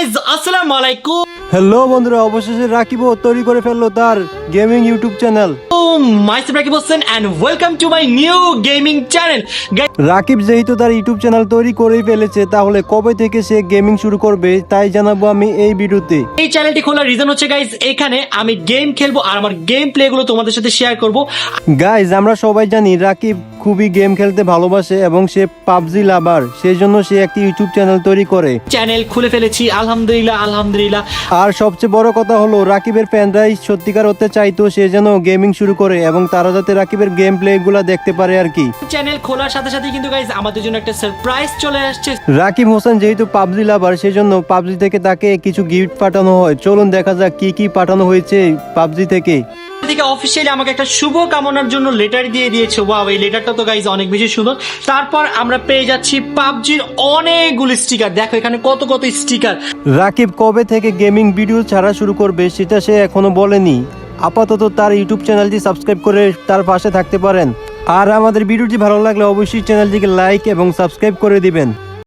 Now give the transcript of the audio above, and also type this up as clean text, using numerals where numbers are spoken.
Guys আসসালামু আলাইকুম। Hello বন্ধুরা, অবশেষে রাকিবও তৈরি করে ফেললো তার gaming YouTube channel. Myself Rakib Hossain and welcome to my new gaming channel. Rakib যেহেতু তার ইউটিউব চ্যানেল তৈরি করেই ফেলেছে, তাহলে কবে থেকে সে গেমিং শুরু করবে তাই জানাবো আমি এই ভিডিওতে। এই চ্যানেলটি খোলার রিজন হচ্ছে গাইজ, এখানে আমি গেম খেলবো আর আমার গেম প্লে গুলো তোমাদের সাথে শেয়ার করব। গাইজ, আমরা সবাই জানি রাকিব খুবই গেম খেলতে ভালোবাসে এবং সে পাবজি লাভার, সেই জন্য সে একটি ইউটিউব চ্যানেল তৈরি করে। চ্যানেল খুলে ফেলেছি, আলহামদুলিল্লাহ আলহামদুলিল্লাহ। আর সবচেয়ে বড় কথা হলো, রাকিবের ফ্যানরাই সত্যিকার হতে চাইতো সে যেন গেমিং শুরু করে এবং তারা যাতে রাকিবের গেম প্লে গুলা দেখতে পারে আর কি। চ্যানেল খোলার সাথে সাথে কিন্তু গাইজ আমাদের জন্য একটা সারপ্রাইজ চলে আসছে। রাকিব হোসেন যেহেতু পাবজি লাভার, সেই জন্য পাবজি থেকে তাকে কিছু গিফট পাঠানো হয়। চলুন দেখা যাক কি কি পাঠানো হয়েছে পাবজি থেকে। থেকে অফিসিয়ালি আমাকে একটা শুভ কামনার জন্য লেটার দিয়ে দিয়েছে। ওয়াও, এই লেটারটা তো গাইজ অনেক বেশি সুন্দর। তারপর আমরা পেয়ে যাচ্ছি পাবজির অনেকগুলো স্টিকার। দেখো এখানে কত কত স্টিকার। রাকিব কবে থেকে গেমিং ভিডিও ছাড়া শুরু করবে সেটা সে এখনো বলেনি। আপাতত তার ইউটিউব চ্যানেলটি সাবস্ক্রাইব করে তার পাশে থাকতে পারেন। আর আমাদের ভিডিওটি ভালো লাগলে অবশ্যই চ্যানেলটিকে লাইক এবং সাবস্ক্রাইব করে দিবেন।